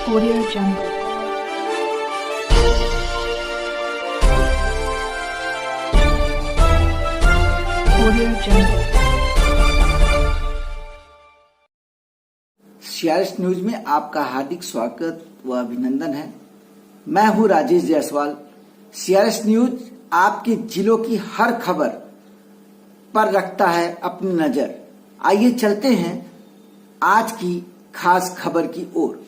Audio Jungle. Audio Jungle. CRS news में आपका हार्दिक स्वागत व अभिनंदन है। मैं हूं राजेश जायसवाल। सीआरएस न्यूज आपके जिलों की हर खबर पर रखता है अपनी नजर। आइए चलते हैं आज की खास खबर की ओर।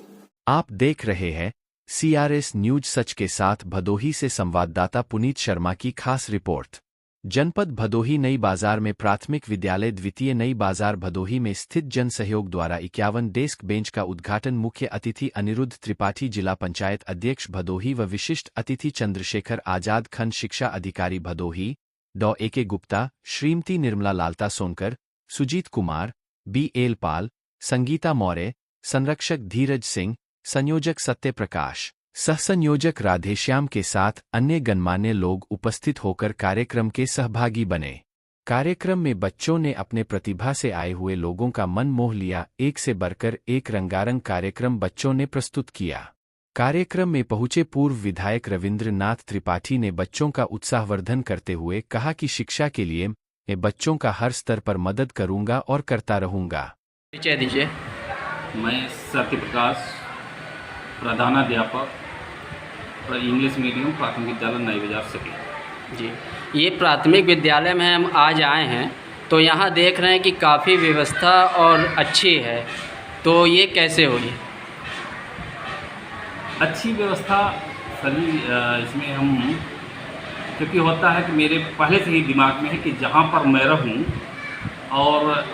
आप देख रहे हैं सीआरएस न्यूज सच के साथ भदोही से संवाददाता पुनीत शर्मा की खास रिपोर्ट। जनपद भदोही नई बाजार में प्राथमिक विद्यालय द्वितीय नई बाजार भदोही में स्थित जन सहयोग द्वारा 51 डेस्क बेंच का उद्घाटन मुख्य अतिथि अनिरुद्ध त्रिपाठी, जिला पंचायत अध्यक्ष भदोही व विशिष्ट अतिथि चंद्रशेखर आजाद, खंड शिक्षा अधिकारी भदोही डॉ ए.के. गुप्ता, श्रीमती निर्मला लालता सोनकर, सुजीत कुमार, बी.एल. पाल, संगीता मौर्य, संरक्षक धीरज सिंह, संयोजक सत्य प्रकाश, सहसंयोजक राधेश्याम के साथ अन्य गणमान्य लोग उपस्थित होकर कार्यक्रम के सहभागी बने। कार्यक्रम में बच्चों ने अपने प्रतिभा से आए हुए लोगों का मन मोह लिया। एक से बढ़कर एक रंगारंग कार्यक्रम बच्चों ने प्रस्तुत किया। कार्यक्रम में पहुंचे पूर्व विधायक रविंद्र नाथ त्रिपाठी ने बच्चों का उत्साहवर्धन करते हुए कहा कि शिक्षा के लिए मैं बच्चों का हर स्तर पर मदद करूंगा और करता रहूंगा। परिचय दीजिए। मैं सत्य प्रकाश, प्रधानाध्यापक इंग्लिश मीडियम प्राथमिक विद्यालय नई बाजार सकी। जी, ये प्राथमिक विद्यालय में हम आज आए हैं तो यहाँ देख रहे हैं कि काफ़ी व्यवस्था और अच्छी है, तो ये कैसे हुई? अच्छी व्यवस्था सभी इसमें हम, क्योंकि होता है कि मेरे पहले से ही दिमाग में है कि जहाँ पर मैं रहूँ और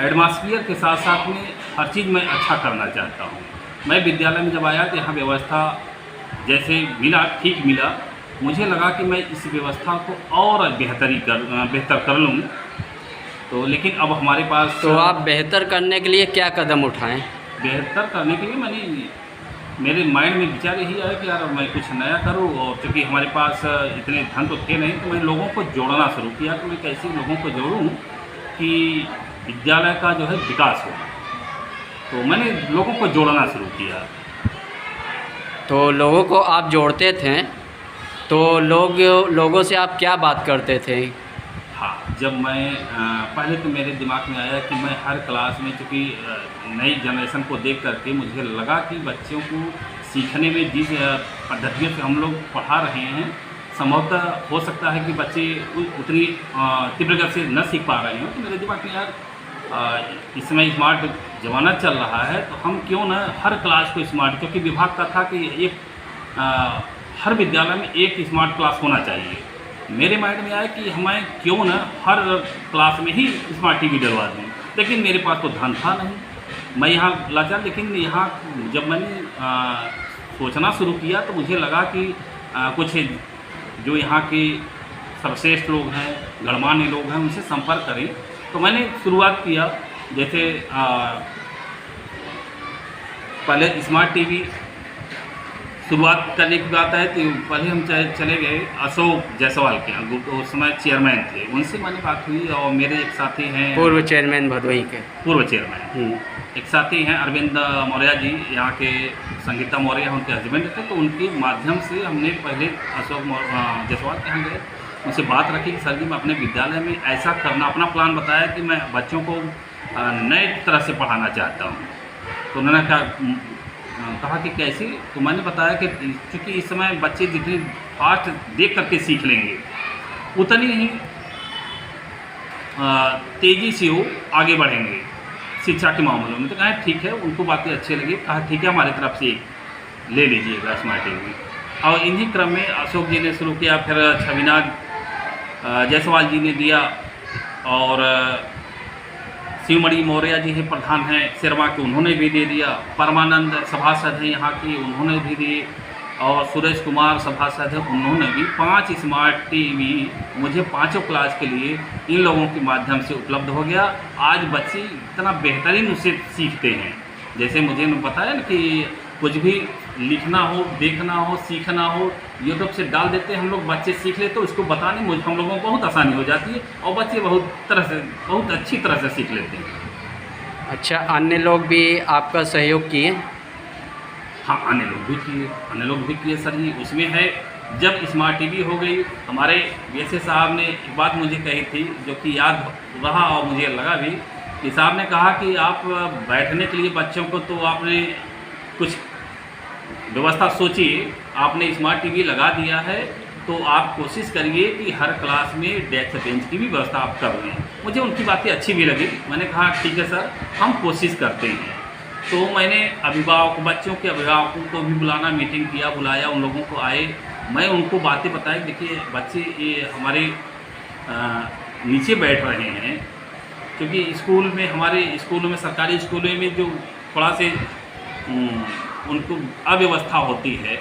एटमॉस्फेयर के साथ साथ में हर चीज़ मैं अच्छा करना चाहता हूँ। मैं विद्यालय में जब आया तो यहाँ व्यवस्था जैसे मिला, ठीक मिला, मुझे लगा कि मैं इस व्यवस्था को और बेहतर कर लूँ। तो लेकिन अब हमारे पास, तो आप बेहतर करने के लिए क्या कदम उठाएं? बेहतर करने के लिए मेरे माइंड में विचार यही आया कि यार मैं कुछ नया करूं। और क्योंकि हमारे पास इतने धन तो थे नहीं, तो मैं लोगों को जोड़ना शुरू किया कि मैं कैसे लोगों को जोड़ूं कि विद्यालय का जो है विकास हो। तो मैंने लोगों को जोड़ना शुरू किया। तो लोगों को आप जोड़ते थे, तो लोगों से आप क्या बात करते थे? हाँ, जब मैं पहले तो मेरे दिमाग में आया कि मैं हर क्लास में, चूँकि नई जनरेशन को देख करके मुझे लगा कि बच्चों को सीखने में जिस पद्धतियों से हम लोग पढ़ा रहे हैं, संभवतः हो सकता है कि बच्चे उतनी तीव्र गति से न सीख पा रहे हों। तो मेरे दिमाग में यार इस समय स्मार्ट ज़माना चल रहा है, तो हम क्यों ना हर क्लास को स्मार्ट, क्योंकि विभाग का था कि एक हर विद्यालय में एक स्मार्ट क्लास होना चाहिए। मेरे माइंड में आया कि हमें क्यों ना हर क्लास में ही स्मार्ट टीवी डलवा दूँ। लेकिन मेरे पास तो धन था नहीं, मैं यहाँ लाचार। लेकिन यहाँ जब मैंने सोचना शुरू किया तो मुझे लगा कि कुछ जो यहाँ के सर्वश्रेष्ठ लोग हैं, गणमान्य लोग हैं, उनसे संपर्क करें। तो मैंने शुरुआत किया। जैसे पहले स्मार्ट टीवी शुरुआत करने की बात है तो पहले हम चले गए अशोक जायसवाल के यहाँ, उस समय चेयरमैन थे, उनसे मैंने बात हुई। और मेरे एक साथी हैं, पूर्व चेयरमैन भदोही के, पूर्व चेयरमैन एक साथी हैं अरविंद मौर्य जी, यहाँ के संगीता मौर्य उनके हस्बैंड थे। तो उनके माध्यम से हमने पहले अशोक जायसवाल के यहाँ गए, उनसे बात रखी कि सर जी मैं अपने विद्यालय में ऐसा करना, अपना प्लान बताया कि मैं बच्चों को नए तरह से पढ़ाना चाहता हूँ। तो उन्होंने कहा कि कैसे? तो मैंने बताया कि क्योंकि इस समय बच्चे जितनी फास्ट देख करके सीख लेंगे, उतनी ही तेज़ी से वो आगे बढ़ेंगे शिक्षा के मामलों में। तो कहा ठीक है, उनको बातें अच्छी लगी। कहा ठीक है, हमारी तरफ से ले लीजिएगा स्मार्ट टीवी। और इन्हीं क्रम में अशोक जी ने शुरू किया, फिर छविनाग जायसवाल जी ने दिया, और शिवमणि मौर्य जी हैं, प्रधान हैं शेरवा के, उन्होंने भी दे दिया। परमानंद सभासद हैं यहाँ के, उन्होंने भी दिए। और सुरेश कुमार सभासद हैं, उन्होंने भी 5 स्मार्ट टीवी मुझे 5 क्लास के लिए इन लोगों के माध्यम से उपलब्ध हो गया। आज बच्चे इतना बेहतरीन उससे सीखते हैं। जैसे मुझे बताया ना कि कुछ भी लिखना हो, देखना हो, सीखना हो, यूट्यूब से डाल देते हैं हम लोग, बच्चे सीख लेते, तो उसको बताने मुझे हम लोगों को बहुत आसानी हो जाती है और बच्चे बहुत अच्छी तरह से सीख लेते हैं। अच्छा, अन्य लोग भी आपका सहयोग किए? हाँ, अन्य लोग भी किए सर जी। उसमें है, जब स्मार्ट टीवी हो गई, हमारे बीएसए साहब ने एक बात मुझे कही थी जो कि याद रहा और मुझे लगा भी, कि साहब ने कहा कि आप बैठने के लिए बच्चों को तो आपने कुछ व्यवस्था सोचिए, आपने स्मार्ट टीवी लगा दिया है तो आप कोशिश करिए कि हर क्लास में डेस्क बेंच की भी व्यवस्था आप कर लें। मुझे उनकी बातें अच्छी भी लगी। मैंने कहा ठीक है सर, हम कोशिश करते हैं। तो मैंने बच्चों के अभिभावकों को भी मीटिंग किया, बुलाया, उन लोगों को आए, मैं उनको बातें बताई। देखिए बच्चे ये हमारे नीचे बैठ रहे हैं, क्योंकि हमारे स्कूलों में, सरकारी स्कूलों में जो थोड़ा से उनको अव्यवस्था होती है,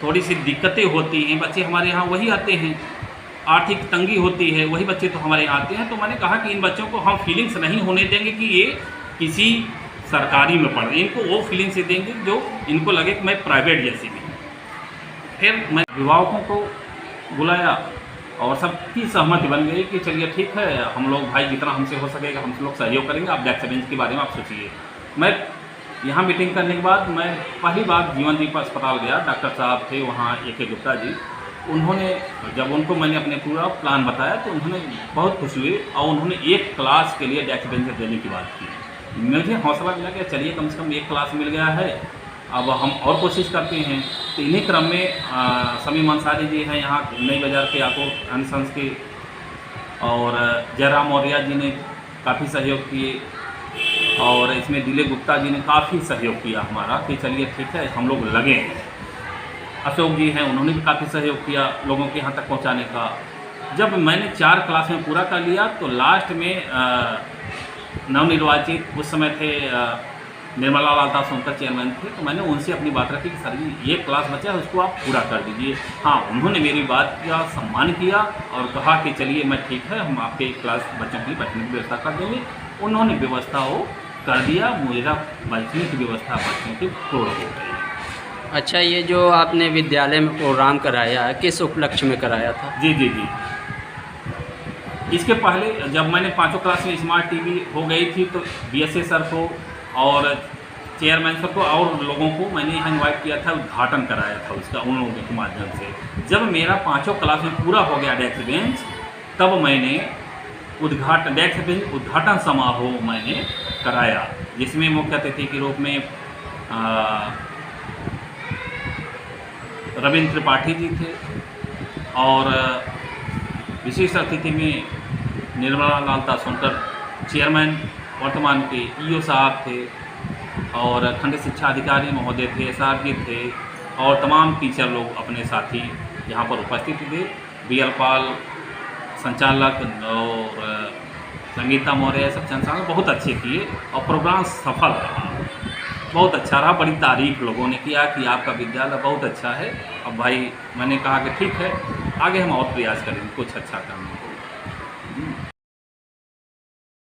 थोड़ी सी दिक्कतें होती हैं, बच्चे हमारे यहाँ वही आते हैं, आर्थिक तंगी होती है, वही बच्चे तो हमारे यहाँ आते हैं। तो मैंने कहा कि इन बच्चों को हम फीलिंग्स नहीं होने देंगे कि ये किसी सरकारी में पढ़ रहे हैं, इनको वो फीलिंग से देंगे जो इनको लगे कि मैं प्राइवेट जैसी भी। फिर मैं अभिभावकों को बुलाया और सबकी सहमति बन गई कि चलिए ठीक है, हम लोग भाई जितना हमसे हो सकेगा हम लोग सहयोग करेंगे, आप डेस्क बेंच के बारे में आप सोचिए। मैं यहाँ मीटिंग करने के बाद मैं पहली बार जीवन दीप अस्पताल गया, डॉक्टर साहब थे वहाँ AK गुप्ता जी। उन्होंने, जब उनको मैंने अपने पूरा प्लान बताया तो उन्होंने बहुत खुश हुए और उन्होंने एक क्लास के लिए डेस्क बेंच देने की बात की। मुझे हौसला मिला कि चलिए कम से कम एक क्लास मिल गया है, अब हम और कोशिश करते हैं। तो इन्हीं क्रम में समीम अंसारी जी हैं यहाँ नई बाज़ार के आको अनसंस के, और जयराम मौर्य जी ने काफ़ी सहयोग किए, और इसमें दिलीप गुप्ता जी ने काफ़ी सहयोग किया हमारा कि चलिए ठीक है हम लोग लगे हैं। अशोक जी हैं, उन्होंने भी काफ़ी सहयोग किया लोगों के यहाँ तक पहुँचाने का। जब मैंने 4 क्लास में पूरा कर लिया तो लास्ट में नवनिर्वाचित उस समय थे निर्मला लाल दास सोनकर चेयरमैन थे, तो मैंने उनसे अपनी बात रखी कि सर जी ये क्लास बचा है उसको आप पूरा कर दीजिए। हाँ, उन्होंने मेरी बात का सम्मान किया और कहा कि चलिए मैं ठीक है, हम आपके क्लास बच्चों के लिए बैठने की व्यवस्था कर देंगे। उन्होंने व्यवस्था वो कर दिया, मेरा बैठने की व्यवस्था बच्चों की पूर्ण हो गई। अच्छा, ये जो आपने विद्यालय में प्रोग्राम कराया किस उपलक्ष्य में कराया था? जी। इसके पहले जब मैंने 5वीं क्लास में स्मार्ट टीवी हो गई थी तो BSA सर को और चेयरमैन सर को और लोगों को मैंने यहाँ इन्वाइट किया था, उद्घाटन कराया था उसका उन लोगों के माध्यम से। जब मेरा 5वीं क्लास में पूरा हो गया डेस्क बेंच, तब मैंने डेस्क बेंच उद्घाटन समारोह मैंने कराया, जिसमें मुख्य अतिथि के रूप में रविंद्र त्रिपाठी जी थे, और विशेष अतिथि में निर्मला लाल दास सोनकर चेयरमैन वर्तमान के EO साहब थे, और खंड शिक्षा अधिकारी महोदय थे, SR जी थे, और तमाम टीचर लोग अपने साथी यहाँ पर उपस्थित थे। BL पाल संचालक और संगीता मौर्य सब संचालक बहुत अच्छे किए और प्रोग्राम सफल रहा, बहुत अच्छा रहा। बड़ी तारीफ लोगों ने किया कि आपका विद्यालय बहुत अच्छा है। अब भाई मैंने कहा कि ठीक है, आगे हम और प्रयास करेंगे कुछ अच्छा करने।